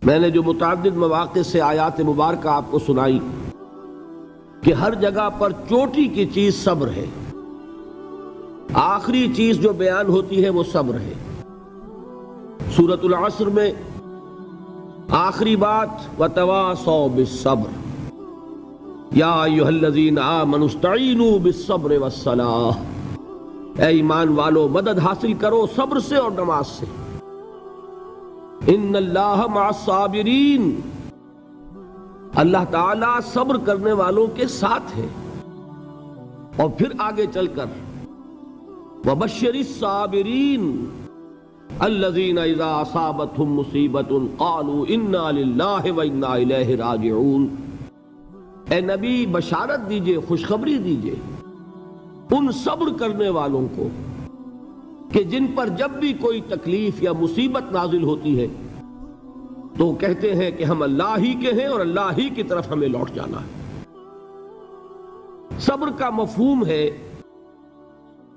میں نے جو متعدد مواقع سے آیات مبارکہ آپ کو سنائی کہ ہر جگہ پر چوٹی کی چیز صبر ہے، آخری چیز جو بیان ہوتی ہے وہ صبر ہے۔ سورۃ العصر میں آخری بات وَتَوَاصَوْا بِالصَّبْرِ یا ایھا الذین آمنوا استعینوا بالصبر والصلاۃ، اے ایمان والو مدد حاصل کرو صبر سے اور نماز سے۔ ان اللہ مع الصابرین، اللہ تعالیٰ صبر کرنے والوں کے ساتھ ہے۔ اور پھر آگے چل کر وَبَشِّرِ الصَّابِرِينَ الَّذِينَ إِذَا أَصَابَتْهُمْ مُصِيبَةٌ قَالُوا إِنَّا لِلَّهِ وَإِنَّا إِلَيْهِ رَاجِعُونَ، اے نبی بشارت دیجئے، خوشخبری دیجئے ان صبر کرنے والوں کو کہ جن پر جب بھی کوئی تکلیف یا مصیبت نازل ہوتی ہے تو کہتے ہیں کہ ہم اللہ ہی کے ہیں اور اللہ ہی کی طرف ہمیں لوٹ جانا ہے۔ صبر کا مفہوم ہے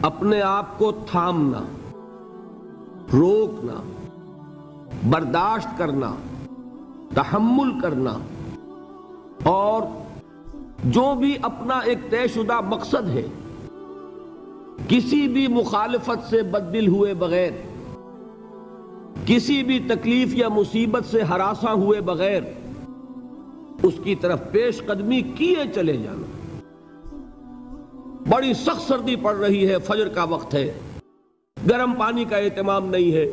اپنے آپ کو تھامنا، روکنا، برداشت کرنا، تحمل کرنا، اور جو بھی اپنا ایک طے شدہ مقصد ہے کسی بھی مخالفت سے بددل ہوئے بغیر، کسی بھی تکلیف یا مصیبت سے ہراساں ہوئے بغیر اس کی طرف پیش قدمی کیے چلے جانا۔ بڑی سخت سردی پڑ رہی ہے، فجر کا وقت ہے، گرم پانی کا اہتمام نہیں ہے،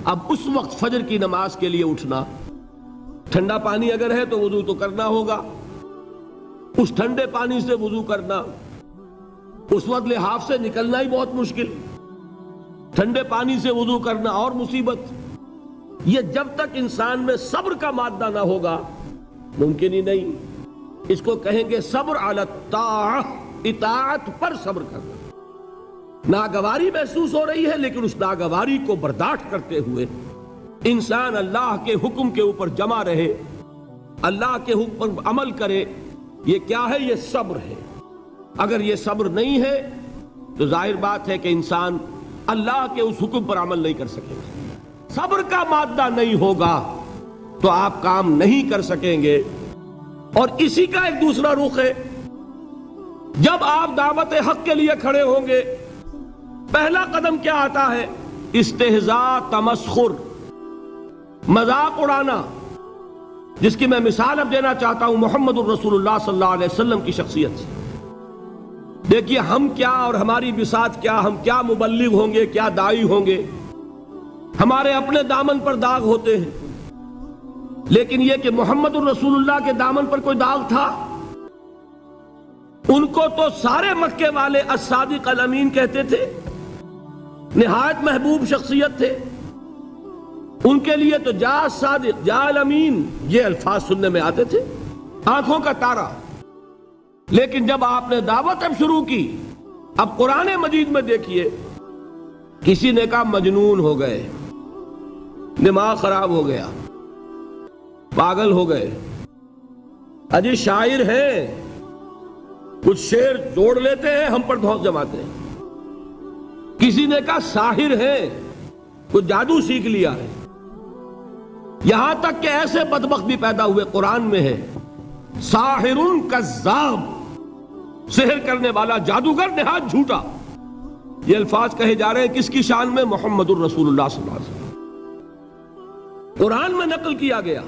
اب اس وقت فجر کی نماز کے لیے اٹھنا، ٹھنڈا پانی اگر ہے تو وضو تو کرنا ہوگا، اس ٹھنڈے پانی سے وضو کرنا، اس وقت لحاف سے نکلنا ہی بہت مشکل، ٹھنڈے پانی سے وضو کرنا اور مصیبت۔ یہ جب تک انسان میں صبر کا مادہ نہ ہوگا ممکن ہی نہیں۔ اس کو کہیں گے صبر علی الطاعہ، اطاعت پر صبر کرنا۔ ناگواری محسوس ہو رہی ہے لیکن اس ناگواری کو برداشت کرتے ہوئے انسان اللہ کے حکم کے اوپر جمع رہے، اللہ کے حکم پر عمل کرے۔ یہ کیا ہے؟ یہ صبر ہے۔ اگر یہ صبر نہیں ہے تو ظاہر بات ہے کہ انسان اللہ کے اس حکم پر عمل نہیں کر سکے گا۔ صبر کا مادہ نہیں ہوگا تو آپ کام نہیں کر سکیں گے۔ اور اسی کا ایک دوسرا رخ ہے، جب آپ دعوت حق کے لیے کھڑے ہوں گے پہلا قدم کیا آتا ہے؟ استہزاء، تمسخر، مذاق اڑانا، جس کی میں مثال اب دینا چاہتا ہوں محمد الرسول اللہ صلی اللہ علیہ وسلم کی شخصیت سے۔ دیکھیے ہم کیا اور ہماری بساط کیا، ہم کیا مبلغ ہوں گے، کیا داعی ہوں گے، ہمارے اپنے دامن پر داغ ہوتے ہیں، لیکن یہ کہ محمد الرسول اللہ کے دامن پر کوئی داغ تھا؟ ان کو تو سارے مکے والے الصادق الامین کہتے تھے، نہایت محبوب شخصیت تھے، ان کے لیے تو جا صادق جا الامین یہ الفاظ سننے میں آتے تھے، آنکھوں کا تارا۔ لیکن جب آپ نے دعوت اب شروع کی، اب قرآن مجید میں دیکھیے کسی نے کہا مجنون ہو گئے، دماغ خراب ہو گیا، پاگل ہو گئے، اجی شاعر ہیں، کچھ شعر جوڑ لیتے ہیں ہم پر دھوس جماتے ہیں۔ کسی نے کہا ساحر ہے، کچھ جادو سیکھ لیا ہے، یہاں تک کہ ایسے بدبخت بھی پیدا ہوئے، قرآن میں ہے ساحر کذاب، سحر کرنے والا جادوگر نہایت جھوٹا۔ یہ الفاظ کہے جا رہے ہیں کس کی شان میں؟ محمد الرسول اللہ صلی اللہ علیہ وسلم۔ قرآن میں نقل کیا گیا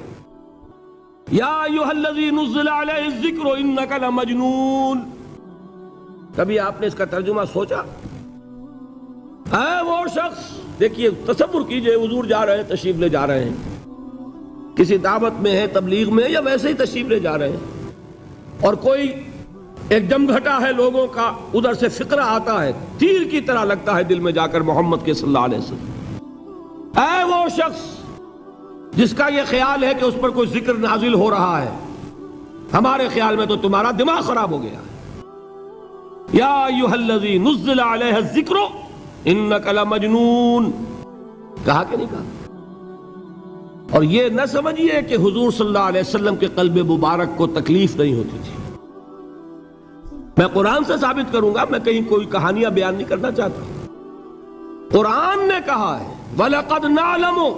یا ایھا الذی نزل علیہ الذکر انک لمجنون۔ کبھی آپ نے اس کا ترجمہ سوچا؟ اے وہ شخص، دیکھیے تصور کیجئے حضور جا رہے ہیں، تشریف لے جا رہے ہیں، کسی دعوت میں ہے، تبلیغ میں، یا ویسے ہی تشریف لے جا رہے ہیں، اور کوئی ایک جمگھٹا ہے لوگوں کا، ادھر سے فقرہ آتا ہے، تیر کی طرح لگتا ہے دل میں جا کر محمد کے صلی اللہ علیہ وسلم۔ اے وہ شخص جس کا یہ خیال ہے کہ اس پر کوئی ذکر نازل ہو رہا ہے، ہمارے خیال میں تو تمہارا دماغ خراب ہو گیا ہے۔ یا ایھا الذی نزل علیہ الذکر انک لمجنون، کہا کہ نہیں کہا؟ اور یہ نہ سمجھیے کہ حضور صلی اللہ علیہ وسلم کے قلب مبارک کو تکلیف نہیں ہوتی تھی۔ میں قرآن سے ثابت کروں گا، میں کہیں کوئی کہانیاں بیان نہیں کرنا چاہتا۔ قرآن نے کہا ہے وَلَقَدْ نَعْلَمُ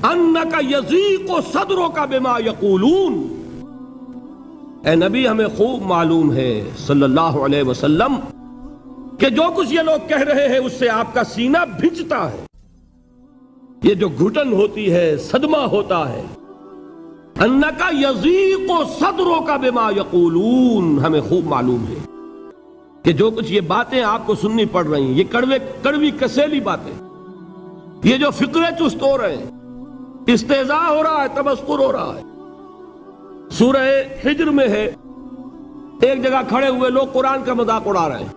انک یضیق صدرک بما یقولون، اے نبی ہمیں خوب معلوم ہے صلی اللہ علیہ وسلم کہ جو کچھ یہ لوگ کہہ رہے ہیں اس سے آپ کا سینہ بھنجتا ہے، یہ جو گھٹن ہوتی ہے، صدمہ ہوتا ہے۔ انک یضیق صدرک بما یقولون، ہمیں خوب معلوم ہے کہ جو کچھ یہ باتیں آپ کو سننی پڑ رہی ہیں، یہ کڑوی کسیلی باتیں، یہ جو فقرے چست ہو رہے ہیں، استہزاء ہو رہا ہے، تمسخر ہو رہا ہے۔ سورہ حجر میں ہے، ایک جگہ کھڑے ہوئے لوگ قرآن کا مذاق اڑا رہے ہیں،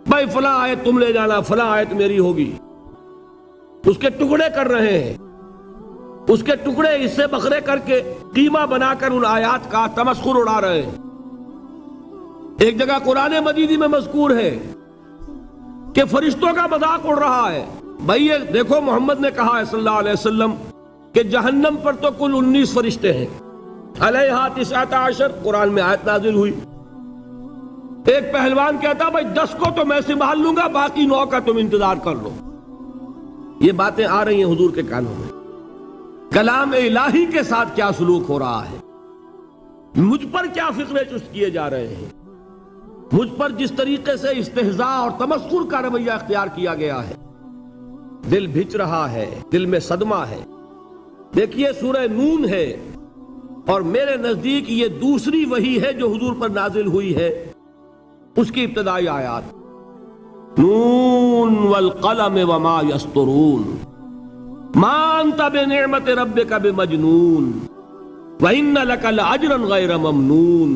بھائی فلاں آیت تم لے جانا، فلاں آیت میری ہوگی، اس کے ٹکڑے کر رہے ہیں، اس کے ٹکڑے حصے بکھرے کر کے قیمہ بنا کر ان آیات کا تمسخر اڑا رہے ہیں۔ ایک جگہ قرآن مجید میں مذکور ہے کہ فرشتوں کا مذاق اڑ رہا ہے، بھائی یہ دیکھو محمد نے کہا ہے صلی اللہ علیہ وسلم کہ جہنم پر تو کل 19 فرشتے ہیں، علیہا 19 قرآن میں آیت نازل ہوئی۔ ایک پہلوان کہتا بھائی 10 کو تو میں سنبھال لوں گا، باقی 9 کا تم انتظار کر لو۔ یہ باتیں آ رہی ہیں حضور کے کانوں میں، کلام الہی کے ساتھ کیا سلوک ہو رہا ہے، مجھ پر کیا فقرے چست کیے جا رہے ہیں، مجھ پر جس طریقے سے استہزاء اور تمسخر کا رویہ اختیار کیا گیا ہے، دل بھج رہا ہے، دل میں صدمہ ہے۔ دیکھیے سورہ نون ہے، اور میرے نزدیک یہ دوسری وحی ہے جو حضور پر نازل ہوئی ہے، اس کی ابتدائی آیات، نون والقلم وما یسطرون ما انت بنعمت ربک بمجنون وان لک لاجرا غیر ممنون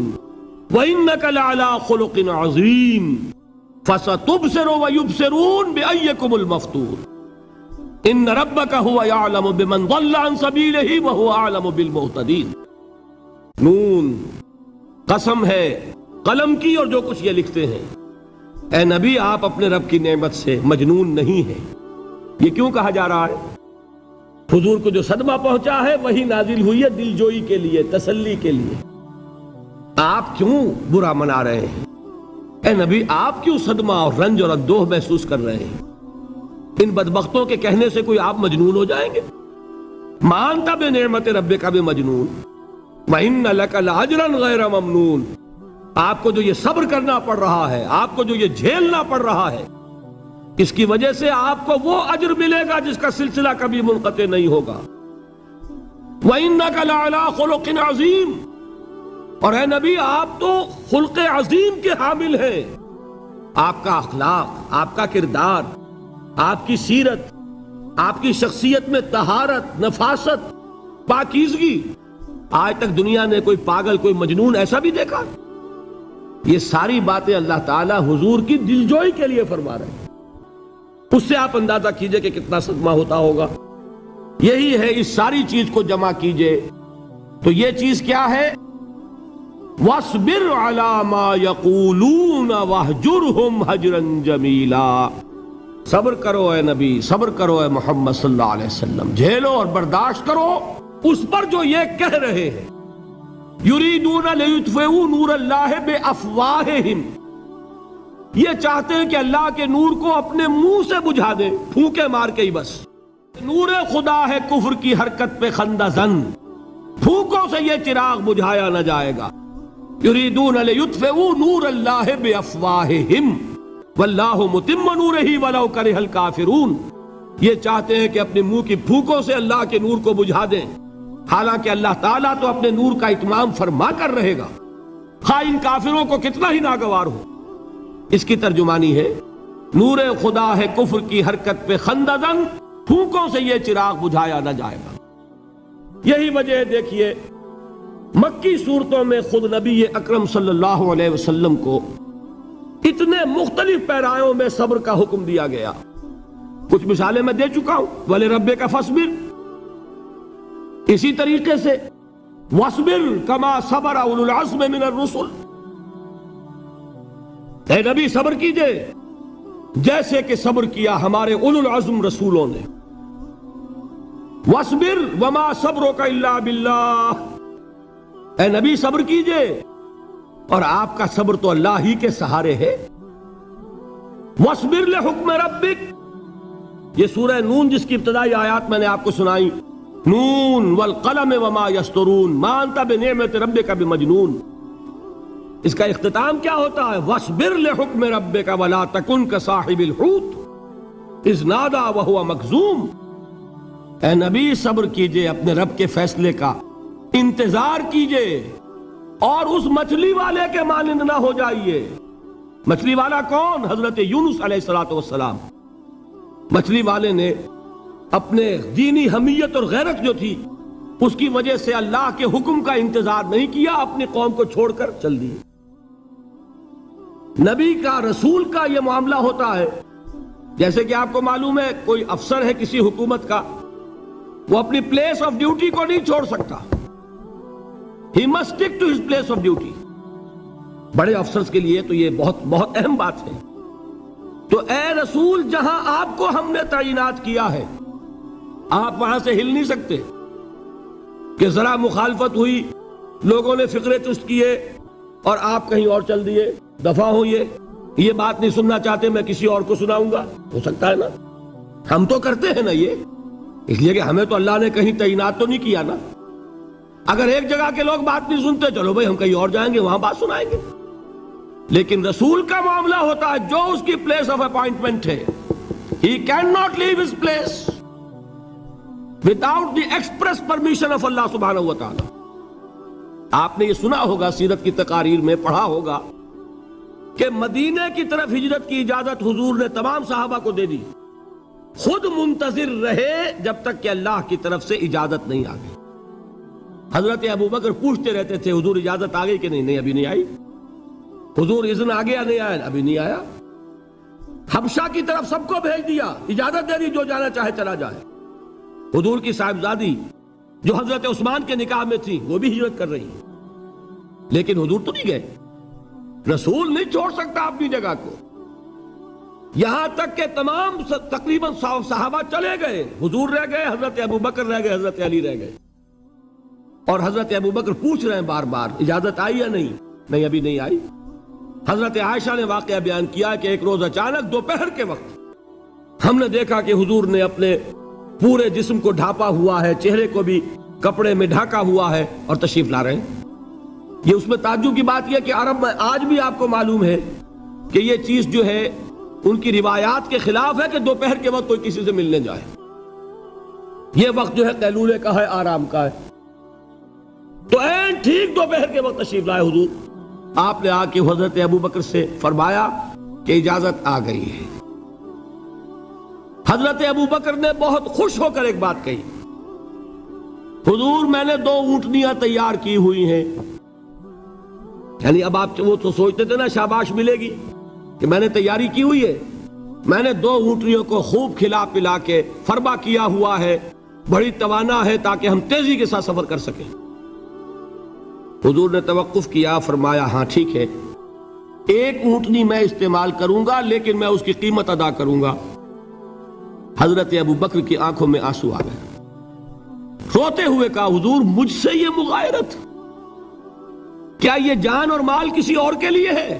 وانک لعلی خلق عظیم فستبصر ویبصرون بأیکم المفتون ان ربک هو یعلم بمن ضل عن سبیلہ وهو اعلم بالمہتدین۔ نون، قسم ہے قلم کی اور جو کچھ یہ لکھتے ہیں۔ اے نبی آپ اپنے رب کی نعمت سے مجنون نہیں ہیں۔ یہ کیوں کہا جا رہا ہے؟ حضور کو جو صدمہ پہنچا ہے وہی نازل ہوئی ہے دل جوئی کے لیے، تسلی کے لیے۔ آپ کیوں برا منا رہے ہیں؟ اے نبی آپ کیوں صدمہ اور رنج اور اندوہ محسوس کر رہے ہیں؟ ان بدبختوں کے کہنے سے کوئی آپ مجنون ہو جائیں گے؟ ما انت بنعمت ربک بمجنون وَإِنَّ لَكَ لَأَجْرًا غَيْرَ مَمْنُونَ، آپ کو جو یہ صبر کرنا پڑ رہا ہے، آپ کو جو یہ جھیلنا پڑ رہا ہے، اس کی وجہ سے آپ کو وہ اجر ملے گا جس کا سلسلہ کبھی منقطع نہیں ہوگا۔ وَإِنَّكَ لَعَلَىٰ خُلُقٍ عَظِيمٍ، اور اے نبی آپ تو خلق عظیم کے حامل ہیں۔ آپ کا اخلاق، آپ کا کردار، آپ کی سیرت، آپ کی شخصیت میں طہارت، نفاست، پاکیزگی، آج تک دنیا نے کوئی پاگل، کوئی مجنون ایسا بھی دیکھا؟ یہ ساری باتیں اللہ تعالیٰ حضور کی دلجوئی کے لیے فرما رہے ہیں۔ اس سے آپ اندازہ کیجئے کہ کتنا صدمہ ہوتا ہوگا۔ یہی ہے، اس ساری چیز کو جمع کیجئے تو یہ چیز کیا ہے؟ وَاصْبِرْ عَلَىٰ مَا يَقُولُونَ وَاهْجُرْهُمْ هَجْرًا جَمِيلًا، صبر کرو اے نبی، صبر کرو اے محمد صلی اللہ علیہ وسلم، جھیلو اور برداشت کرو اس پر جو یہ کہہ رہے ہیں۔ یریدون لیطفئوا نور اللہ بافواہہم، یہ چاہتے ہیں کہ اللہ کے نور کو اپنے منہ سے بجھا دیں، پھونکے مار کے ہی بس۔ نور خدا ہے کفر کی حرکت پہ خندہ زن، پھونکوں سے یہ چراغ بجھایا نہ جائے گا۔ یریدون لیطفئوا نور اللہ بافواہہم واللہ متم نورہ ولو کرہ الکافرون، یہ چاہتے ہیں کہ اپنے منہ کی پھونکوں سے اللہ کے نور کو بجھا دیں، حالانکہ اللہ تعالیٰ تو اپنے نور کا اتمام فرما کر رہے گا، خواہ ان کافروں کو کتنا ہی ناگوار ہو۔ اس کی ترجمانی ہے نور خدا ہے کفر کی حرکت پہ خندہ زن، پھونکوں سے یہ چراغ بجھایا نہ جائے گا۔ یہی وجہ ہے، دیکھیے مکی صورتوں میں خود نبی اکرم صلی اللہ علیہ وسلم کو اتنے مختلف پیرایوں میں صبر کا حکم دیا گیا۔ کچھ مثالیں میں دے چکا ہوں، وَلِرَبِّكَ فَاصْبِرْ، اسی طریقے سے وَاصْبِرْ كَمَا صَبَرَ أُولُو الْعَزْمِ مِنَ الرُّسُلِ، اے نبی صبر کیجئے جیسے کہ صبر کیا ہمارے اولو العزم رسولوں نے۔ وَاصْبِرْ وَمَا صَبْرُكَ إِلَّا بِاللَّهِ، اے نبی صبر کیجئے اور آپ کا صبر تو اللہ ہی کے سہارے ہے۔ وَاصْبِرْ لِحُكْمِ رَبِّكَ، یہ سورہ نون جس کی ابتدائی آیات میں نے آپ کو سنائی، نون والقلم وما یسطرون ما انت بنعمت ربک بمجنون. اس کا اختتام کیا ہوتا ہے؟ وَاصْبِرْ لِحُکْمِ رَبِّكَ وَلَا تَكُنْ كَصَاحِبِ الْحُوتِ اِذْ نَادَىٰ وَهُوَ مَكْظُومٌ. اے نبی صبر کیجئے اپنے رب کے فیصلے کا، انتظار کیجئے اور اس مچھلی والے کے مانند نہ ہو جائیے. مچھلی والا کون؟ حضرت یونس علیہ السلام. مچھلی والے نے اپنے دینی حمیت اور غیرت جو تھی اس کی وجہ سے اللہ کے حکم کا انتظار نہیں کیا، اپنی قوم کو چھوڑ کر چل دیے. نبی کا، رسول کا یہ معاملہ ہوتا ہے. جیسے کہ آپ کو معلوم ہے کوئی افسر ہے کسی حکومت کا، وہ اپنی پلیس آف ڈیوٹی کو نہیں چھوڑ سکتا. He must stick to his place of duty. بڑے افسرز کے لیے تو یہ بہت بہت اہم بات ہے. تو اے رسول، جہاں آپ کو ہم نے تعینات کیا ہے آپ وہاں سے ہل نہیں سکتے. کہ ذرا مخالفت ہوئی، لوگوں نے فقرے چست کیے اور آپ کہیں اور چل دیے، دفع ہوئیے، یہ بات نہیں سننا چاہتے میں کسی اور کو سناؤں گا. ہو سکتا ہے نا؟ ہم تو کرتے ہیں نا یہ، اس لیے کہ ہمیں تو اللہ نے کہیں تعینات تو نہیں کیا نا. اگر ایک جگہ کے لوگ بات نہیں سنتے، چلو بھائی ہم کہیں اور جائیں گے، وہاں بات سنائیں گے. لیکن رسول کا معاملہ ہوتا ہے جو اس کی پلیس آف اپائنٹمنٹ ہے، he cannot leave his place without the express permission of اللہ سبحانہ و تعالی. آپ نے یہ سنا ہوگا، سیرت کی تقاریر میں پڑھا ہوگا کہ مدینے کی طرف ہجرت کی اجازت حضور نے تمام صحابہ کو دے دی. خود منتظر رہے جب تک کہ اللہ کی طرف سے اجازت نہیں آ گئی. حضرت ابوبکر پوچھتے رہتے تھے حضور اجازت آ گئی کہ نہیں؟ نہیں ابھی نہیں آئی. حضور اذن آ گیا؟ نہیں آیا. ابھی نہیں آیا. حبشہ کی طرف سب کو بھیج دیا، اجازت دے دی جو جانا چاہے چلا جائے. حضور کی صاحبزادی جو حضرت عثمان کے نکاح میں تھی وہ بھی ہجرت کر رہی ہیں، لیکن حضور تو نہیں گئے. رسول نہیں چھوڑ سکتا اپنی جگہ کو. یہاں تک کہ تمام تقریباً صحابہ چلے گئے، حضور رہ گئے، حضرت ابوبکر رہ گئے، حضرت علی رہ گئے. اور حضرت ابوبکر پوچھ رہے ہیں بار بار اجازت آئی یا نہیں؟ نہیں ابھی نہیں آئی. حضرت عائشہ نے واقعہ بیان کیا کہ ایک روز اچانک دوپہر کے وقت ہم نے دیکھا کہ حضور نے اپنے پورے جسم کو ڈھانپا ہوا ہے، چہرے کو بھی کپڑے میں ڈھانکا ہوا ہے اور تشریف لا رہے ہیں. یہ اس میں تعجب کی بات یہ کہ عرب میں آج بھی آپ کو معلوم ہے کہ یہ چیز جو ہے ان کی روایات کے خلاف ہے کہ دوپہر کے وقت کوئی کسی سے ملنے جائے. یہ وقت جو ہے قیلولے کا ہے، آرام کا ہے. تو این ٹھیک دوپہر کے وقت تشریف لائے حضور. آپ نے آ کے حضرت ابوبکر سے فرمایا کہ اجازت آ گئی ہے. حضرت ابوبکر نے بہت خوش ہو کر ایک بات کہی، حضور میں نے 2 اونٹنیاں تیار کی ہوئی ہیں. یعنی اب آپ وہ تو سوچتے تھے نا شاباش ملے گی کہ میں نے تیاری کی ہوئی ہے. میں نے 2 اونٹنیوں کو خوب کھلا پلا کے فربا کیا ہوا ہے، بڑی توانا ہے تاکہ ہم تیزی کے ساتھ سفر کر سکیں. حضور نے توقف کیا، فرمایا ہاں ٹھیک ہے، 1 اونٹنی میں استعمال کروں گا لیکن میں اس کی قیمت ادا کروں گا. حضرت ابوبکر کی آنکھوں میں آنسو آ گئے. روتے ہوئے کہا حضور مجھ سے یہ مغایرت، کیا یہ جان اور مال کسی اور کے لیے ہے؟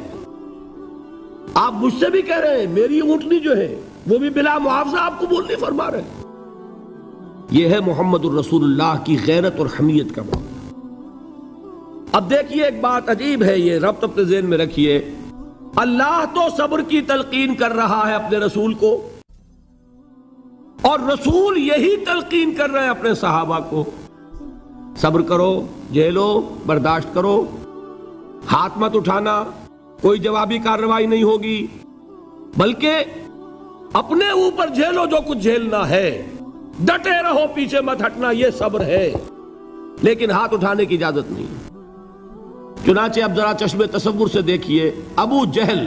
آپ مجھ سے بھی کہہ رہے ہیں میری اونٹنی جو ہے وہ بھی بلا معاوضہ آپ قبول نہیں فرما رہے. یہ ہے محمد الرسول اللہ کی غیرت اور حمیت کا معاملہ. اب دیکھیے ایک بات عجیب ہے، یہ ربط اپنے ذہن میں رکھیے. اللہ تو صبر کی تلقین کر رہا ہے اپنے رسول کو، اور رسول یہی تلقین کر رہے ہیں اپنے صحابہ کو. صبر کرو، جھیلو، برداشت کرو، ہاتھ مت اٹھانا، کوئی جوابی کارروائی نہیں ہوگی، بلکہ اپنے اوپر جھیلو جو کچھ جھیلنا ہے، ڈٹے رہو، پیچھے مت ہٹنا، یہ صبر ہے. لیکن ہاتھ اٹھانے کی اجازت نہیں. چنانچہ اب ذرا چشم تصور سے دیکھیے، ابو جہل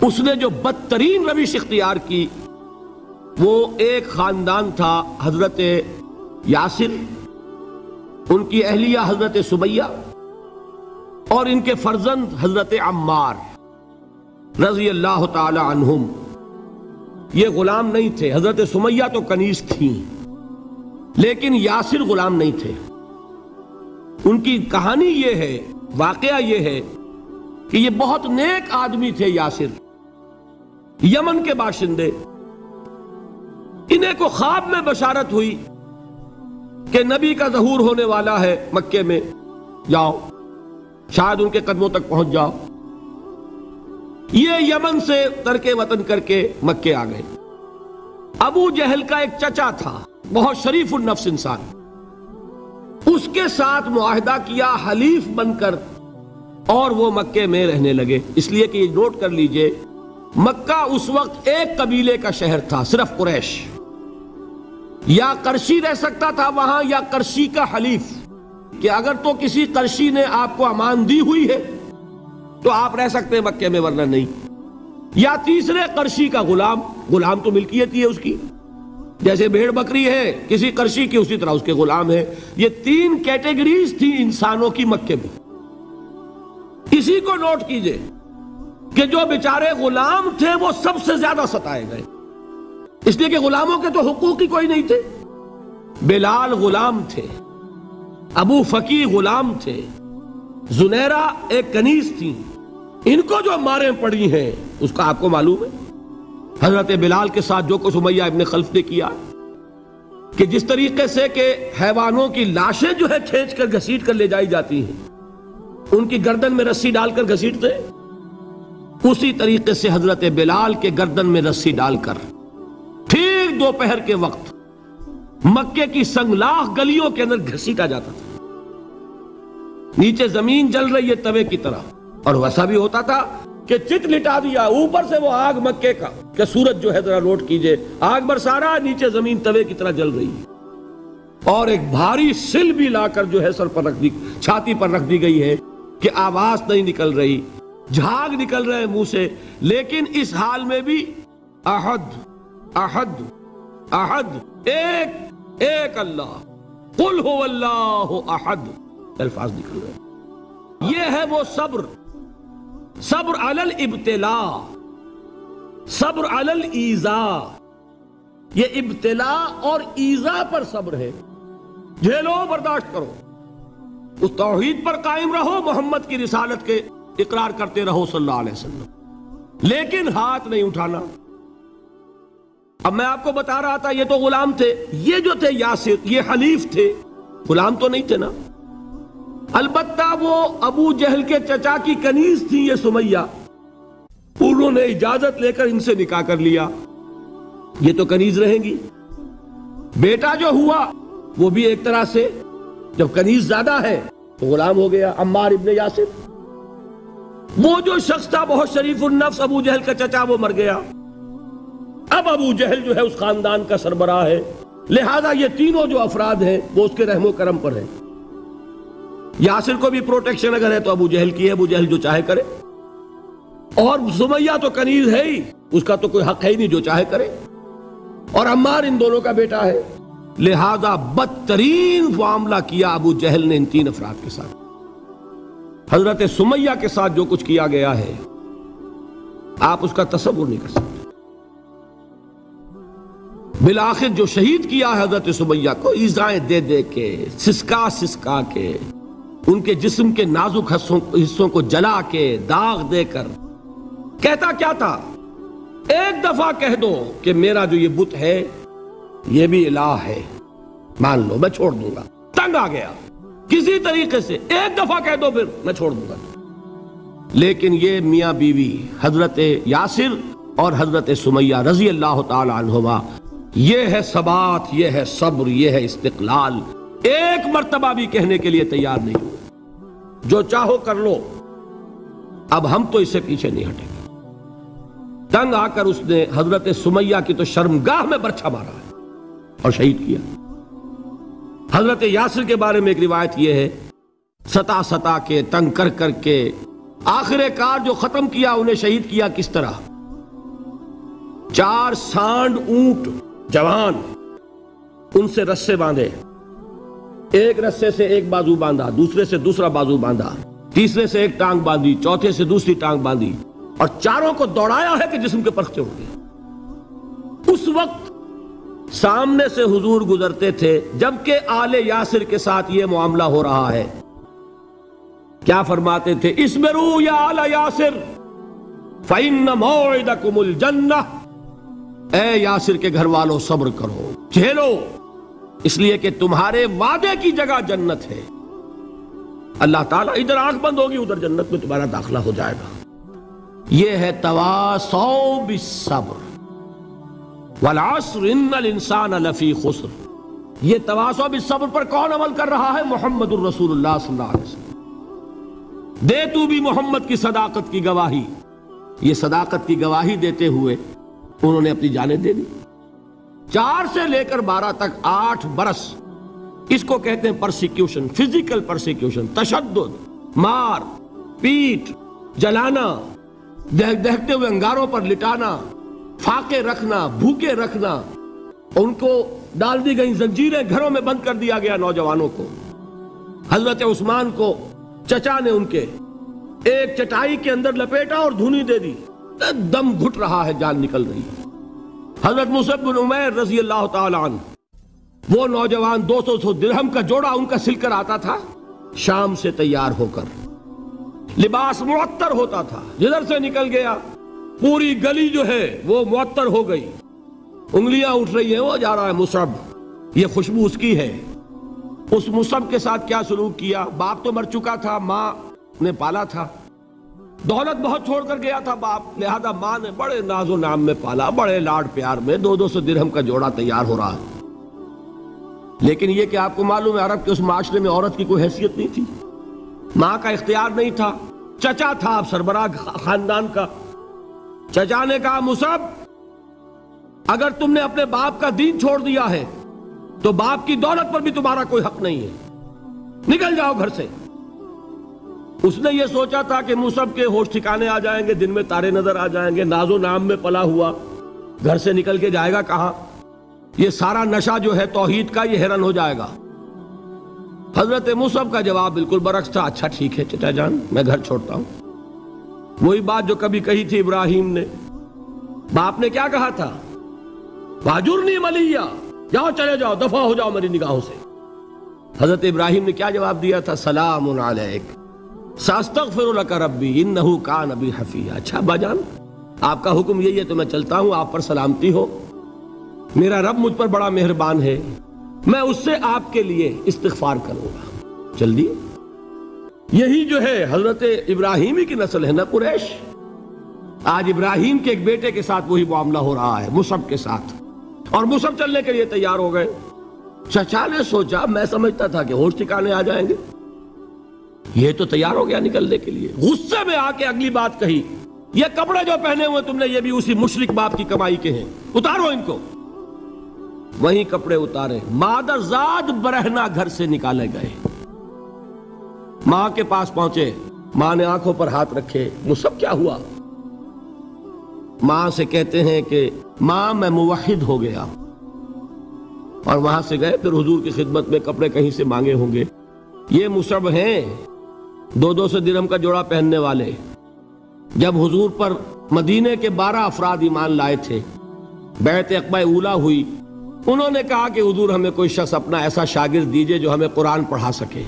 اس نے جو بدترین روش اختیار کی وہ ایک خاندان تھا حضرت یاسر، ان کی اہلیہ حضرت سمیہ اور ان کے فرزند حضرت عمار رضی اللہ تعالی عنہم. یہ غلام نہیں تھے، حضرت سمیہ تو کنیز تھیں لیکن یاسر غلام نہیں تھے. ان کی کہانی یہ ہے، واقعہ یہ ہے کہ یہ بہت نیک آدمی تھے. یاسر یمن کے باشندے، انہیں کو خواب میں بشارت ہوئی کہ نبی کا ظہور ہونے والا ہے مکے میں، جاؤ شاید ان کے قدموں تک پہنچ جاؤ۔ یہ یمن سے ترک وطن کر کے مکے آ گئے۔ ابو جہل کا ایک چچا تھا، بہت شریف النفس انسان، اس کے ساتھ معاہدہ کیا حلیف بن کر، اور وہ مکے میں رہنے لگے۔ اس لیے کہ یہ نوٹ کر لیجئے، مکہ اس وقت ایک قبیلے کا شہر تھا، صرف قریش۔ یا قرشی رہ سکتا تھا وہاں، یا قرشی کا حلیف، کہ اگر تو کسی قرشی نے آپ کو امان دی ہوئی ہے تو آپ رہ سکتے ہیں مکے میں، ورنہ نہیں۔ یا تیسرے قرشی کا غلام، غلام تو ملکیت ہی ہے اس کی، جیسے بھیڑ بکری ہے کسی قرشی کی، اسی طرح اس کے غلام ہے۔ یہ تین کیٹیگریز تھی انسانوں کی مکے میں۔ اسی کو نوٹ کیجئے کہ جو بیچارے غلام تھے وہ سب سے زیادہ ستائے گئے، اس لیے کہ غلاموں کے تو حقوق ہی کوئی نہیں تھے۔ بلال غلام تھے، ابو فقی غلام تھے، زنیرہ ایک کنیز تھی، ان کو جو ماریں پڑی ہیں اس کا آپ کو معلوم ہے۔ حضرت بلال کے ساتھ جو کچھ امیہ ابن خلف نے کیا، کہ جس طریقے سے کہ حیوانوں کی لاشیں جو ہے کھینچ کر گھسیٹ کر لے جائی جاتی ہیں، ان کی گردن میں رسی ڈال کر گھسیٹتے، اسی طریقے سے حضرت بلال کے گردن میں رسی ڈال کر ٹھیک دوپہر کے وقت مکے کی سنگلاخ گلیوں کے اندر گھسیٹا جاتا تھا۔ نیچے زمین جل رہی ہے توے کی طرح، اور ویسا بھی ہوتا تھا کہ چت لٹا دیا، اوپر سے وہ آگ مکے کا، کہ سورج جو ہے ذرا نوٹ کیجئے، آگ برسا رہا، نیچے زمین توے کی طرح جل رہی ہے، اور ایک بھاری سل بھی لا کر جو ہے سر پر رکھ دی، چھاتی پر رکھ دی گئی ہے کہ آواز نہیں نکل رہی، جھاگ نکل رہے منہ سے، لیکن اس حال میں بھی احد احد احد، ایک ایک اللہ، قل هو اللہ احد، الفاظ نکل رہے۔ یہ ہے وہ صبر، صبر علی الابتلاء، صبر علی الایذاء۔ یہ ابتلاء اور ایذاء پر صبر ہے، جھیلو برداشت کرو، اس توحید پر قائم رہو، محمد کی رسالت کے اقرار کرتے رہو صلی اللہ علیہ وسلم، لیکن ہاتھ نہیں اٹھانا۔ اب میں آپ کو بتا رہا تھا یہ تو غلام تھے، یہ جو تھے یاسر، یہ حلیف تھے، غلام تو نہیں تھے نا۔ البتہ وہ ابو جہل کے چچا کی کنیز تھی یہ سمیہ، انہوں نے اجازت لے کر ان سے نکاح کر لیا، یہ تو کنیز رہیں گی۔ بیٹا جو ہوا وہ بھی ایک طرح سے، جب کنیز زیادہ ہے تو غلام ہو گیا، عمار ابن یاسر۔ وہ جو شخص تھا بہت شریف النفس ابو جہل کا چچا، وہ مر گیا، اب ابو جہل جو ہے اس خاندان کا سربراہ ہے، لہذا یہ تینوں جو افراد ہیں وہ اس کے رحم و کرم پر ہیں۔ یاسر کو بھی پروٹیکشن اگر ہے تو ابو جہل کی ہے، ابو جہل جو چاہے کرے، اور سمیہ تو کنیز ہے ہی، اس کا تو کوئی حق ہے ہی نہیں، جو چاہے کرے، اور عمار ان دونوں کا بیٹا ہے، لہذا بدترین معاملہ کیا ابو جہل نے ان تین افراد کے ساتھ۔ حضرت سمیہ کے ساتھ جو کچھ کیا گیا ہے آپ اس کا تصور نہیں کر سکتے۔ بالآخر جو شہید کیا ہے حضرت سمیہ کو، ایذائیں دے دے کے، سسکا سسکا کے، ان کے جسم کے نازک حصوں کو جلا کے، داغ دے کر، کہتا کیا تھا، ایک دفعہ کہہ دو کہ میرا جو یہ بت ہے یہ بھی الہ ہے، مان لو میں چھوڑ دوں گا۔ تنگ آ گیا، کسی طریقے سے ایک دفعہ کہہ دو پھر میں چھوڑ دوں گا۔ لیکن یہ میاں بیوی حضرت یاسر اور حضرت سمیہ رضی اللہ تعالی عنہما، یہ ہے ثبات، یہ ہے صبر، یہ ہے استقلال، ایک مرتبہ بھی کہنے کے لیے تیار نہیں ہوئے، جو چاہو کر لو، اب ہم تو اس سے پیچھے نہیں ہٹیں گے۔ تنگ آ کر اس نے حضرت سمیہ کی تو شرمگاہ میں برچھا مارا ہے اور شہید کیا۔ حضرت یاسر کے بارے میں ایک روایت یہ ہے، ستا ستا کے، تنگ کر کر کے، آخر کار جو ختم کیا، انہیں شہید کیا کس طرح، 4 سانڈ اونٹ جوان، ان سے رسے باندھے، ایک رسے سے ایک بازو باندھا، دوسرے سے دوسرا بازو باندھا، تیسرے سے ایک ٹانگ باندھی، چوتھے سے دوسری ٹانگ باندھی، اور چاروں کو دوڑایا ہے کہ جسم کے پرخچے اڑ گئے۔ اس وقت سامنے سے حضور گزرتے تھے جبکہ آل یاسر کے ساتھ یہ معاملہ ہو رہا ہے، کیا فرماتے تھے، اسبروا یا آل یاسر فإن موعدکم الجنہ، اے یاسر کے گھر والوں صبر کرو، جھیلو، اس لیے کہ تمہارے وعدے کی جگہ جنت ہے. اللہ تعالیٰ ادھر آنکھ بند ہوگی ادھر جنت میں تمہارا داخلہ ہو جائے گا. یہ ہے تواصوا بالصبر والعصر ان الانسان لفی خسر. یہ تواصوا بالصبر پر کون عمل کر رہا ہے؟ محمد الرسول اللہ صلی اللہ علیہ وسلم. دے تو بھی محمد کی صداقت کی گواہی. یہ صداقت کی گواہی دیتے ہوئے انہوں نے اپنی جانیں دے دی. 4 سے لے کر 12 تک 8 برس اس کو کہتے ہیں پرسیکیوشن، فزیکل پرسیکیوشن، تشدد، مار پیٹ، جلانا، دہکتے ہوئے انگاروں پر لٹانا، فاقے رکھنا، بھوکے رکھنا. ان کو ڈال دی گئی زنجیریں، گھروں میں بند کر دیا گیا نوجوانوں کو. حضرت عثمان کو چچا نے ان کے ایک چٹائی کے اندر لپیٹا اور دھونی دے دی. دم گھٹ رہا ہے، جان نکل رہی ہے. حضرت مصعب بن عمیر رضی اللہ تعالی عنہ، وہ نوجوان 200 درہم کا جوڑا ان کا سل کر آتا تھا شام سے تیار ہو کر. لباس معطر ہوتا تھا، جدھر سے نکل گیا پوری گلی جو ہے وہ معطر ہو گئی. انگلیاں اٹھ رہی ہیں، وہ جا رہا ہے مصعب، یہ خوشبو اس کی ہے. اس مصعب کے ساتھ کیا سلوک کیا؟ باپ تو مر چکا تھا، ماں نے پالا تھا، دولت بہت چھوڑ کر گیا تھا باپ، لہذا ماں نے بڑے ناز و نام میں پالا، بڑے لاڈ پیار میں. 200 درہم کا جوڑا تیار ہو رہا ہے. لیکن یہ کہ آپ کو معلوم ہے عرب کے اس معاشرے میں عورت کی کوئی حیثیت نہیں تھی، ماں کا اختیار نہیں تھا. چچا تھا اب سربراہ خاندان کا. چچا نے کہا مصعب اگر تم نے اپنے باپ کا دین چھوڑ دیا ہے تو باپ کی دولت پر بھی تمہارا کوئی حق نہیں ہے، نکل جاؤ گھر سے. اس نے یہ سوچا تھا کہ مصعب کے ہوش ٹھکانے آ جائیں گے، دن میں تارے نظر آ جائیں گے، ناز و نام میں پلا ہوا گھر سے نکل کے جائے گا کہاں؟ یہ سارا نشہ جو ہے توحید کا یہ حیران ہو جائے گا. حضرت مصعب کا جواب بالکل برعکس تھا. اچھا ٹھیک ہے چچا جان، میں گھر چھوڑتا ہوں. وہی بات جو کبھی کہی تھی ابراہیم نے. باپ نے کیا کہا تھا؟ واجرنی ملیہ، جاؤ چلے جاؤ، دفع ہو جاؤ میری نگاہوں سے. حضرت ابراہیم نے کیا جواب دیا تھا؟ سلام علیک ساستغفر لک ربی انہ کان بی حفیہ. اچھا ابا جان، آپ کا حکم یہی ہے تو میں چلتا ہوں، آپ پر سلامتی ہو. میرا رب مجھ پر بڑا مہربان ہے، میں اس سے آپ کے لیے استغفار کروں گا. چل دیے. یہی جو ہے حضرت ابراہیمی کی نسل ہے نا قریش. آج ابراہیم کے ایک بیٹے کے ساتھ وہی معاملہ ہو رہا ہے مصعب کے ساتھ، اور مصعب چلنے کے لیے تیار ہو گئے. چچا نے سوچا، میں سمجھتا تھا کہ ہوش ٹھکانے آ جائیں گے، یہ تو تیار ہو گیا نکلنے کے لیے. غصے میں آ کے اگلی بات کہی، یہ کپڑے جو پہنے ہوئے تم نے یہ بھی اسی مشرک باپ کی کمائی کے ہیں، اتارو ان کو. وہیں کپڑے اتارے، مادر زاد برہنہ گھر سے نکالے گئے. ماں کے پاس پہنچے، ماں نے آنکھوں پر ہاتھ رکھے. مصعب کیا ہوا؟ ماں سے کہتے ہیں کہ ماں میں موحد ہو گیا. اور وہاں سے گئے پھر حضور کی خدمت میں، کپڑے کہیں سے مانگے ہوں گے. یہ مصعب ہیں 200 درہم کا جوڑا پہننے والے. جب حضور پر مدینے کے 12 افراد ایمان لائے تھے، بیعت عقبہ اولا ہوئی، انہوں نے کہا کہ حضور ہمیں کوئی شخص اپنا ایسا شاگرد دیجئے جو ہمیں قرآن پڑھا سکے.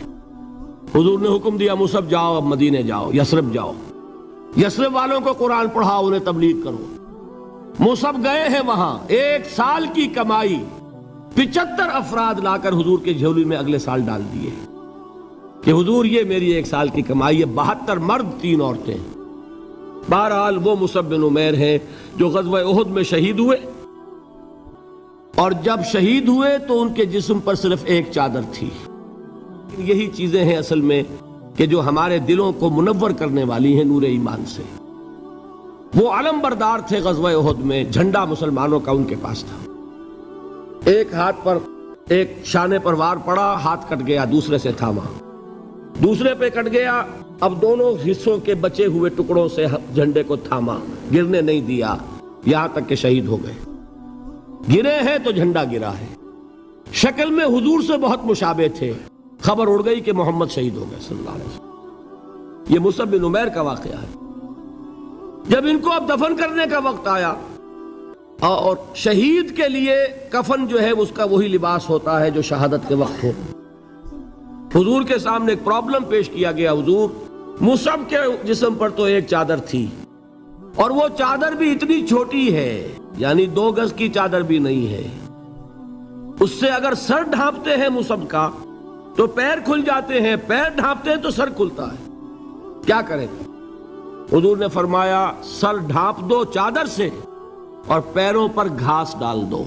حضور نے حکم دیا مصعب جاؤ، اب مدینے جاؤ، یثرب جاؤ، یثرب والوں کو قرآن پڑھاؤ، انہیں تبلیغ کرو. مصعب گئے ہیں وہاں، 1 سال کی کمائی 75 افراد لا کر حضور کے جھولی میں اگلے سال ڈال دیے کہ حضور یہ میری 1 سال کی کمائی ہے. 72 مرد 3 عورتیں. بہرحال وہ مصعب بن عمیر ہیں جو غزوہ احد میں شہید ہوئے، اور جب شہید ہوئے تو ان کے جسم پر صرف ایک چادر تھی. یہی چیزیں ہیں اصل میں کہ جو ہمارے دلوں کو منور کرنے والی ہیں نور ایمان سے. وہ علم بردار تھے غزوہ احد میں، جھنڈا مسلمانوں کا ان کے پاس تھا. ایک ہاتھ پر ایک شانے پر وار پڑا، ہاتھ کٹ گیا، دوسرے سے تھاما، دوسرے پہ کٹ گیا، اب دونوں حصوں کے بچے ہوئے ٹکڑوں سے جھنڈے کو تھاما، گرنے نہیں دیا، یہاں تک کہ شہید ہو گئے. گرے ہیں تو جھنڈا گرا ہے. شکل میں حضور سے بہت مشابہ تھے. خبر اڑ گئی کہ محمد شہید ہو گئے صلی اللہ علیہ وسلم. یہ مصعب بن عمیر کا واقعہ ہے. جب ان کو اب دفن کرنے کا وقت آیا، اور شہید کے لیے کفن جو ہے اس کا وہی لباس ہوتا ہے جو شہادت کے وقت ہو. حضور کے سامنے ایک پرابلم پیش کیا گیا. حضور، مصعب کے جسم پر تو ایک چادر تھی، اور وہ چادر بھی اتنی چھوٹی ہے، یعنی 2 گز کی چادر بھی نہیں ہے. اس سے اگر سر ڈھانپتے ہیں مصحف کا تو پیر کھل جاتے ہیں، پیر ڈھانپتے ہیں تو سر کھلتا ہے، کیا کریں؟ حضور نے فرمایا سر ڈھانپ دو چادر سے اور پیروں پر گھاس ڈال دو۔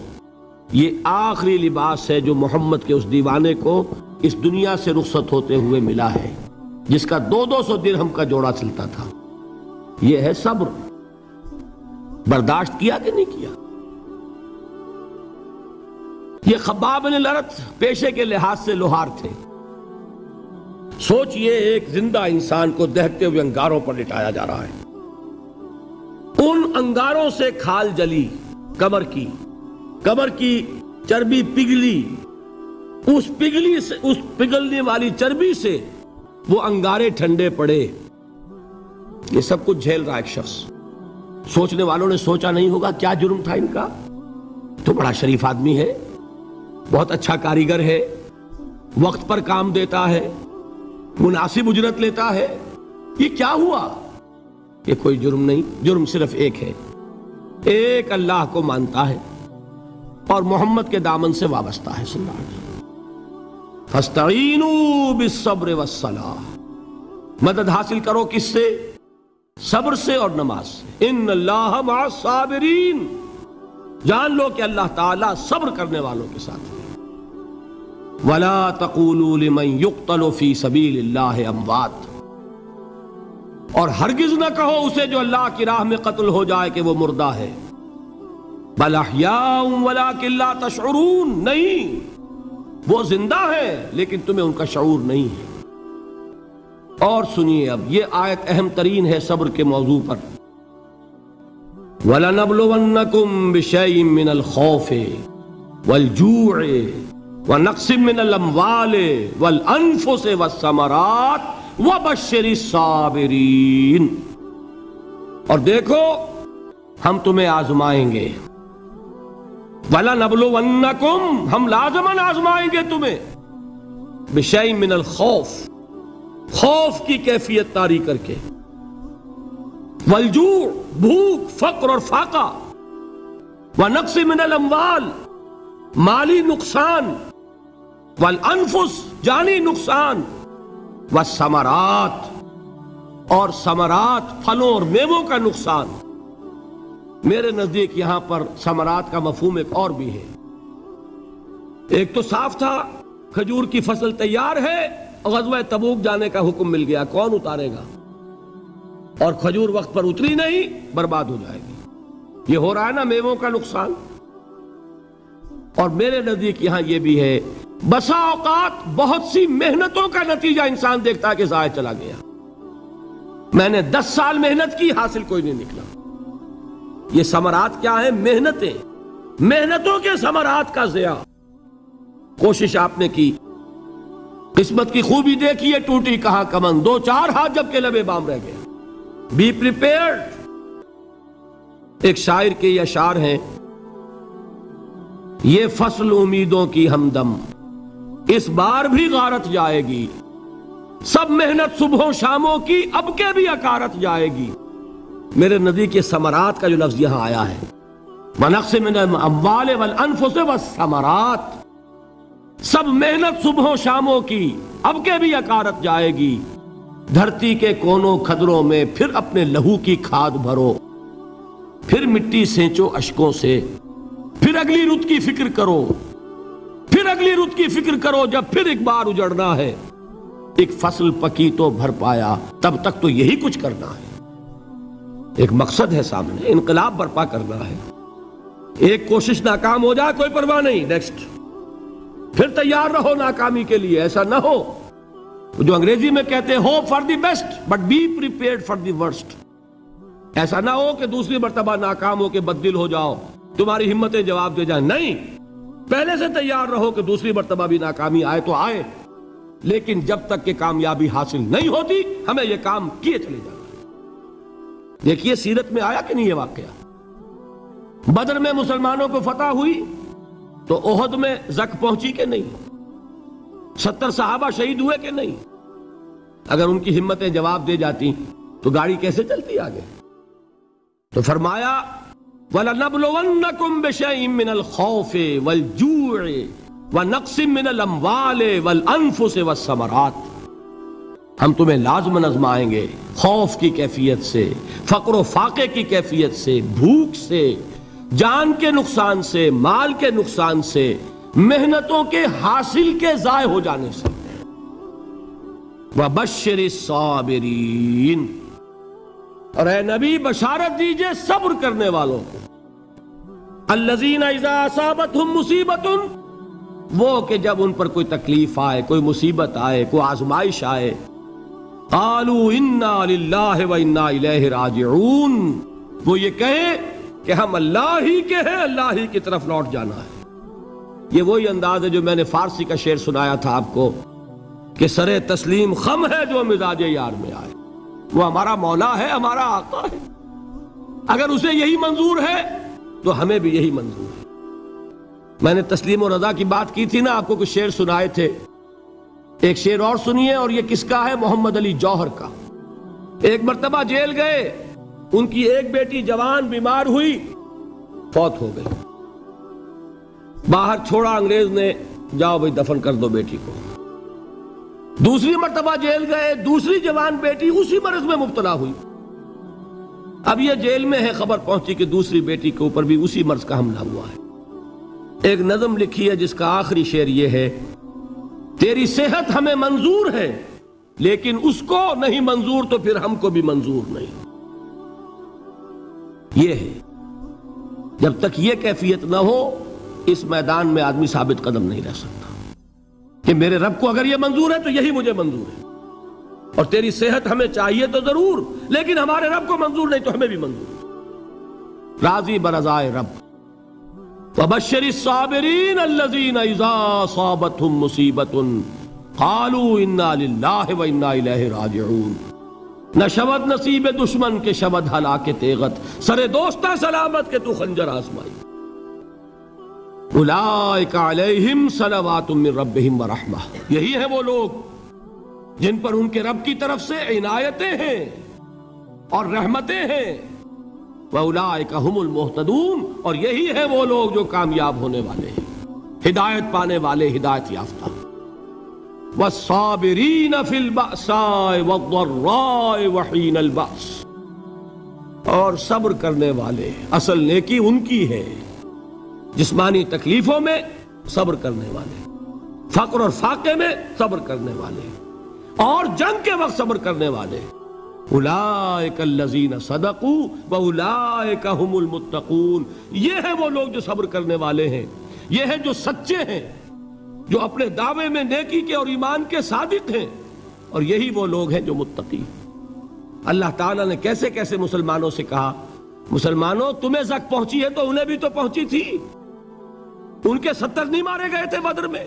یہ آخری لباس ہے جو محمد کے اس دیوانے کو اس دنیا سے رخصت ہوتے ہوئے ملا ہے، جس کا 200 درہم کا جوڑا چلتا تھا۔ یہ ہے صبر۔ برداشت کیا کہ نہیں کیا؟ یہ خباب بن الارت پیشے کے لحاظ سے لوہار تھے۔ سوچئے ایک زندہ انسان کو دہتے ہوئے انگاروں پر لٹایا جا رہا ہے، ان انگاروں سے کھال جلی، کمر کی چربی پگھلی، اس پگھلنے والی چربی سے وہ انگارے ٹھنڈے پڑے۔ یہ سب کچھ جھیل رہا ایک شخص۔ سوچنے والوں نے سوچا نہیں ہوگا کیا جرم تھا ان کا، تو بڑا شریف آدمی ہے، بہت اچھا کاریگر ہے، وقت پر کام دیتا ہے، مناسب اجرت لیتا ہے، یہ کیا ہوا؟ یہ کوئی جرم نہیں، جرم صرف ایک ہے، ایک اللہ کو مانتا ہے اور محمد کے دامن سے وابستہ ہے صلی اللہ علیہ وسلم۔ فاستعینوا بالصبر والصلاۃ، مدد حاصل کرو کس سے؟ صبر سے اور نماز سے۔ ان اللہ مع الصابرین، جان لو کہ اللہ تعالیٰ صبر کرنے والوں کے ساتھ ہے۔ وَلَا تَقُولُوا لِمَنْ يُقْتَلُ فِي سَبِيلِ اللَّهِ أَمْوَاتٌ، اور ہرگز نہ کہو اسے جو اللہ کی راہ میں قتل ہو جائے کہ وہ مردہ ہے۔ بَلْ أَحْيَاءٌ وَلَكِنْ لَا تَشْعُرُونَ، نہیں، وہ زندہ ہے لیکن تمہیں ان کا شعور نہیں ہے۔ اور سنیے اب یہ آیت اہم ترین ہے صبر کے موضوع پر۔ وَلَنَبْلُوَنَّكُمْ بِشَيْءٍ مِّنَ الْخَوْفِ وَالْجُوعِ وَنَقْصٍ مِّنَ الْأَمْوَالِ وَالْأَنفُسِ وَالثَّمَرَاتِ وَبَشِّرِ الصَّابِرِينَ، اور دیکھو ہم تمہیں آزمائیں گے۔ وَلَنَبْلُوَنَّكُمْ، ہم لازماً آزمائیں گے تمہیں، بِشَيْءٍ مِّنَ الْخَوْفِ، خوف کی کیفیت طاری کر کے، والجوع، بھوک، فقر اور فاقہ، ونقص من الاموال، مالی نقصان، والانفس، جانی نقصان، والثمرات، اور ثمرات، پھلوں اور میووں کا نقصان۔ میرے نزدیک یہاں پر ثمرات کا مفہوم ایک اور بھی ہے۔ ایک تو صاف تھا کھجور کی فصل تیار ہے، غزوہ تبوک جانے کا حکم مل گیا، کون اتارے گا؟ اور کھجور وقت پر اتری نہیں، برباد ہو جائے گی۔ یہ ہو رہا ہے نا میووں کا نقصان۔ اور میرے نزدیک یہاں یہ بھی ہے، بسا اوقات بہت سی محنتوں کا نتیجہ انسان دیکھتا ہے کہ ضائع چلا گیا، میں نے 10 سال محنت کی، حاصل کوئی نہیں نکلا۔ یہ ثمرات کیا ہیں؟ محنتیں، محنتوں کے ثمرات کا ضیاع۔ کوشش آپ نے کی، قسمت کی خوبی دیکھیے، ٹوٹی کہاں کمن، 2-4 ہاتھ جب کے لبے بام رہ گئے۔ Be prepared. ایک شاعر کے یہ اشعار ہیں، یہ فصل امیدوں کی ہمدم اس بار بھی غارت جائے گی، سب محنت صبحوں شاموں کی اب کے بھی اکارت جائے گی۔ میرے نزدیک یہ ثمرات کا جو لفظ یہاں آیا ہے، وَنَقْصٍ مِّنَ الْأَمْوَالِ وَالْأَنفُسِ وَالثَّمَرَاتِ، سب محنت صبحوں شاموں کی اب کے بھی اکارت جائے گی۔ دھرتی کے کونوں کھدروں میں پھر اپنے لہو کی کھاد بھرو، پھر مٹی سینچو اشکوں سے، پھر اگلی رت کی فکر کرو، پھر اگلی رت کی فکر کرو، جب پھر ایک بار اجڑنا ہے۔ ایک فصل پکی تو بھر پایا، تب تک تو یہی کچھ کرنا ہے۔ ایک مقصد ہے سامنے، انقلاب برپا کرنا ہے۔ ایک کوشش ناکام ہو جائے کوئی پرواہ نہیں، نیکسٹ، پھر تیار رہو ناکامی کے لیے۔ ایسا نہ ہو جو انگریزی میں کہتے ہیں hope for the best but be prepared for the worst. ایسا نہ ہو کہ دوسری مرتبہ ناکام ہو کے بددل ہو جاؤ، تمہاری ہمتیں جواب دے جائیں، نہیں، پہلے سے تیار رہو کہ دوسری مرتبہ بھی ناکامی آئے تو آئے، لیکن جب تک کہ کامیابی حاصل نہیں ہوتی ہمیں یہ کام کیے چلے جانا ہے۔ دیکھیے سیرت میں آیا کہ نہیں یہ واقعہ؟ بدر میں مسلمانوں کو فتح ہوئی تو احد میں زک پہنچی کہ نہیں؟ 70 صحابہ شہید ہوئے کہ نہیں؟ اگر ان کی ہمتیں جواب دے جاتی تو گاڑی کیسے چلتی آگے؟ تو فرمایا وَلَنَبْلُوَنَّكُمْ بِشَيْءٍ مِّنَ الْخَوْفِ وَالْجُوعِ وَنَقْصٍ مِّنَ الْأَمْوَالِ وَالْأَنفُسِ وَالثَّمَرَاتِ، ہم تمہیں لازماً آزمائیں گے خوف کی کیفیت سے، فقر و فاقے کی کیفیت سے، بھوک سے، جان کے نقصان سے، مال کے نقصان سے، محنتوں کے حاصل کے ضائع ہو جانے سے۔ وَبَشِّرِ الصَّابِرِينَ، اور اے نبی بشارت دیجئے صبر کرنے والوں کو۔ الذین اذا اصابتہم مصیبت، وہ کہ جب ان پر کوئی تکلیف آئے، کوئی مصیبت آئے، کوئی آزمائش آئے، قالوا انا للہ و انا الیہ راجعون، وہ یہ کہیں کہ ہم اللہ ہی کے ہیں، اللہ ہی کی طرف لوٹ جانا ہے۔ یہ وہی انداز ہے جو میں نے فارسی کا شعر سنایا تھا آپ کو کہ سرے تسلیم خم ہے جو مزاج یار میں آئے۔ وہ ہمارا مولا ہے، ہمارا آقا ہے، اگر اسے یہی منظور ہے تو ہمیں بھی یہی منظور ہے۔ میں نے تسلیم و رضا کی بات کی تھی نا، آپ کو کچھ شعر سنائے تھے، ایک شعر اور سنیے، اور یہ کس کا ہے؟ محمد علی جوہر کا۔ ایک مرتبہ جیل گئے، ان کی ایک بیٹی جوان بیمار ہوئی، فوت ہو گئی، باہر چھوڑا انگریز نے، جاؤ بھائی دفن کر دو بیٹی کو۔ دوسری مرتبہ جیل گئے، دوسری جوان بیٹی اسی مرض میں مبتلا ہوئی۔ اب یہ جیل میں ہے، خبر پہنچی کہ دوسری بیٹی کے اوپر بھی اسی مرض کا حملہ ہوا ہے۔ ایک نظم لکھی ہے جس کا آخری شعر یہ ہے: تیری صحت ہمیں منظور ہے لیکن اس کو نہیں منظور تو پھر ہم کو بھی منظور نہیں۔ یہ ہے، جب تک یہ کیفیت نہ ہو اس میدان میں آدمی ثابت قدم نہیں رہ سکتا کہ میرے رب کو اگر یہ منظور ہے تو یہی مجھے منظور ہے، اور تیری صحت ہمیں چاہیے تو ضرور، لیکن ہمارے رب کو منظور نہیں تو ہمیں بھی منظور۔ راضی برضائے رب۔ وَبَشِّرِ الصَّابِرِينَ الَّذِينَ إِذَا أَصَابَتْهُمْ مُصِيبَةٌ قَالُوا إِنَّا لِلَّهِ وَإِنَّا إِلَيْهِ رَاجِعُونَ۔ نہ شود نصیب دشمن کے شود ہلاک تیغت، سر دوستہ سلامت کے تو خنجر آزمائی۔ اولئک علیہم صلوات من ربہم ورحمہ، یہی ہیں وہ لوگ جن پر ان کے رب کی طرف سے عنایتیں ہیں اور رحمتیں ہیں۔ وَأُولَئِكَ هُمُ الْمُهْتَدُونَ، اور یہی ہیں وہ لوگ جو کامیاب ہونے والے ہیں، ہدایت پانے والے، ہدایت یافتہ۔ وَالصَّابِرِينَ فِي الْبَأْسَاءِ وَالضَّرَّاءِ وَحِينَ الْبَأْسِ، اور صبر کرنے والے، اصل نیکی ان کی ہے، جسمانی تکلیفوں میں صبر کرنے والے، فقر اور فاقے میں صبر کرنے والے، اور جنگ کے وقت صبر کرنے والے۔ اولئک الذین صدقوا واولئک هم المتقون، یہ ہیں وہ لوگ جو صبر کرنے والے ہیں، یہ ہیں جو سچے ہیں، جو اپنے دعوے میں نیکی کے اور ایمان کے صادق ہیں، اور یہی وہ لوگ ہیں جو متقی۔ اللہ تعالیٰ نے کیسے کیسے مسلمانوں سے کہا، مسلمانوں تمہیں زک پہنچی ہے تو انہیں بھی تو پہنچی تھی، ان کے 70 نہیں مارے گئے تھے بدر میں،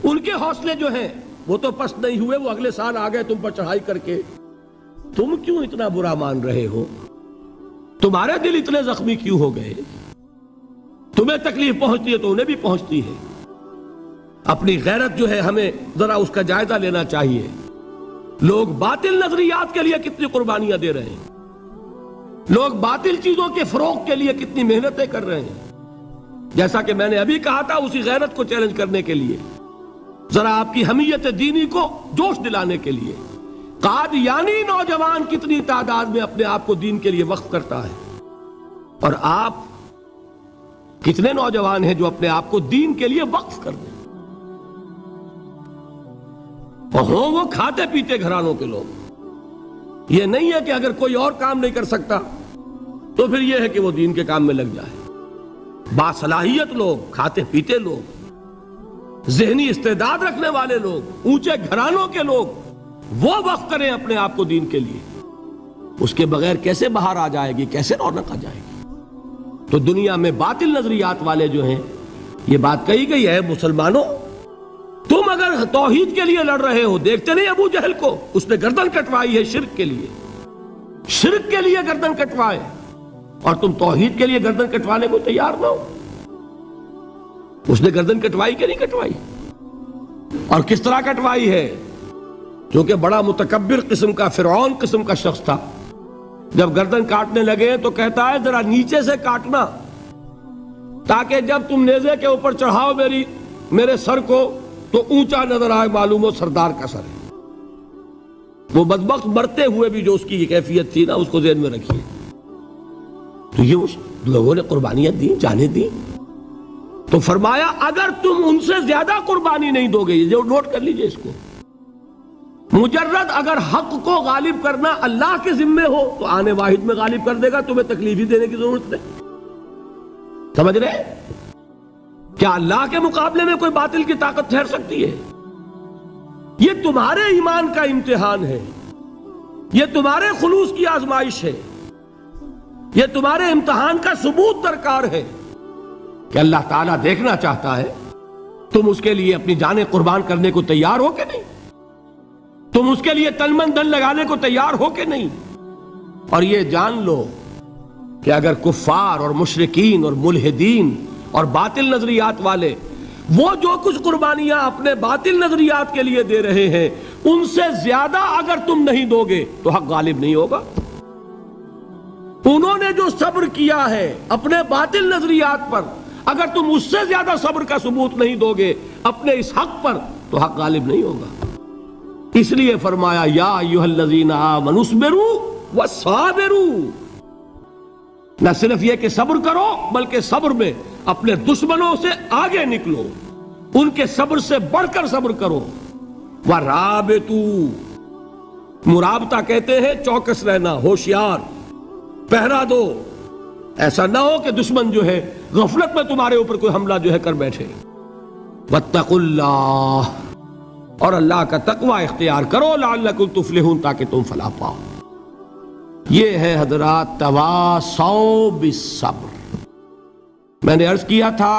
ان کے حوصلے جو ہیں وہ تو پست نہیں ہوئے، وہ اگلے سال آ گئے تم پر چڑھائی کر کے۔ تم کیوں اتنا برا مان رہے ہو؟ تمہارے دل اتنے زخمی کیوں ہو گئے؟ تمہیں تکلیف پہنچتی ہے تو انہیں بھی پہنچتی ہے۔ اپنی غیرت جو ہے ہمیں ذرا اس کا جائزہ لینا چاہیے۔ لوگ باطل نظریات کے لیے کتنی قربانیاں دے رہے ہیں، لوگ باطل چیزوں کے فروغ کے لیے کتنی محنتیں کر رہے ہیں۔ جیسا کہ میں نے ابھی کہا تھا، اسی غیرت کو چیلنج کرنے کے لیے، ذرا آپ کی حمیت دینی کو جوش دلانے کے لیے، قادیانی نوجوان کتنی تعداد میں اپنے آپ کو دین کے لیے وقف کرتا ہے، اور آپ کتنے نوجوان ہیں جو اپنے آپ کو دین کے لیے وقف کر دیں، اور ہوں وہ کھاتے پیتے گھرانوں کے لوگ۔ یہ نہیں ہے کہ اگر کوئی اور کام نہیں کر سکتا تو پھر یہ ہے کہ وہ دین کے کام میں لگ جائے۔ باصلاحیت لوگ، کھاتے پیتے لوگ، ذہنی استعداد رکھنے والے لوگ، اونچے گھرانوں کے لوگ، وہ وقف کریں اپنے آپ کو دین کے لیے۔ اس کے بغیر کیسے باہر آ جائے گی، کیسے رونق آ جائے گی؟ تو دنیا میں باطل نظریات والے جو ہیں، یہ بات کہی گئی ہے، مسلمانوں تم اگر توحید کے لیے لڑ رہے ہو، دیکھتے نہیں ابو جہل کو، اس نے گردن کٹوائی ہے شرک کے لیے، شرک کے لیے گردن کٹوائے، اور تم توحید کے لیے گردن کٹوانے کو تیار نہ ہو۔ اس نے گردن کٹوائی کہ نہیں کٹوائی؟ اور کس طرح کٹوائی ہے؟ چونکہ بڑا متکبر قسم کا، فرعون قسم کا شخص تھا، جب گردن کاٹنے لگے تو کہتا ہے ذرا نیچے سے کاٹنا تاکہ جب تم نیزے کے اوپر چڑھاؤ میرے سر کو تو اونچا نظر آئے، معلوم ہو سردار کا سر ہے۔ وہ بدبخت مرتے ہوئے بھی جو اس کی یہ کیفیت تھی نا، اس کو ذہن میں رکھیے۔ تو یہ اس لوگوں نے قربانیاں دی، جانیں دی، تو فرمایا اگر تم ان سے زیادہ قربانی نہیں دو گے، یہ نوٹ کر لیجئے اس کو، مجرد اگر حق کو غالب کرنا اللہ کے ذمے ہو تو آنے واحد میں غالب کر دے گا، تمہیں تکلیف ہی دینے کی ضرورت نہیں۔ سمجھ رہے؟ کیا اللہ کے مقابلے میں کوئی باطل کی طاقت ٹھہر سکتی ہے؟ یہ تمہارے ایمان کا امتحان ہے، یہ تمہارے خلوص کی آزمائش ہے، یہ تمہارے امتحان کا ثبوت درکار ہے کہ اللہ تعالیٰ دیکھنا چاہتا ہے تم اس کے لیے اپنی جانیں قربان کرنے کو تیار ہو کہ نہیں، تم اس کے لیے تن من دھن لگانے کو تیار ہو کہ نہیں۔ اور یہ جان لو کہ اگر کفار اور مشرکین اور ملحدین اور باطل نظریات والے وہ جو کچھ قربانیاں اپنے باطل نظریات کے لیے دے رہے ہیں، ان سے زیادہ اگر تم نہیں دو گے تو حق غالب نہیں ہوگا۔ انہوں نے جو صبر کیا ہے اپنے باطل نظریات پر، اگر تم اس سے زیادہ صبر کا ثبوت نہیں دو گے اپنے اس حق پر تو حق غالب نہیں ہوگا۔ اس لیے فرمایا یا ایھا الذین آمنوا اصبروا وصابروا، نہ صرف یہ کہ صبر کرو بلکہ صبر میں اپنے دشمنوں سے آگے نکلو، ان کے صبر سے بڑھ کر صبر کرو۔ ورابطوا، مرابطہ کہتے ہیں چوکس رہنا، ہوشیار، پہرا دو، ایسا نہ ہو کہ دشمن جو ہے غفلت میں تمہارے اوپر کوئی حملہ جو ہے کر بیٹھے۔ واتقوا اللہ، اور اللہ کا تقوی اختیار کرو، لعلکم تفلحون، تاکہ تم فلاح پاؤ۔ یہ ہے حضرات تواصوا بالصبر۔ میں نے عرض کیا تھا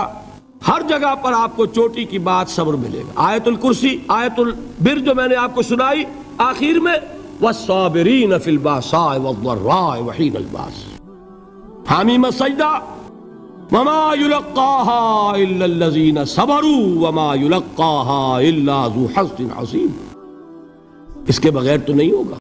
ہر جگہ پر آپ کو چوٹی کی بات صبر ملے گا۔ آیت الکرسی، آیت البر جو میں نے آپ کو سنائی آخر میں، والصابرین فی الباساء والضراء وحین الباس، حامیم السجدہ، وما یلقاها الا الذین صبروا وما یلقاها الا ذو حظ عظیم۔ اس کے بغیر تو نہیں ہوگا۔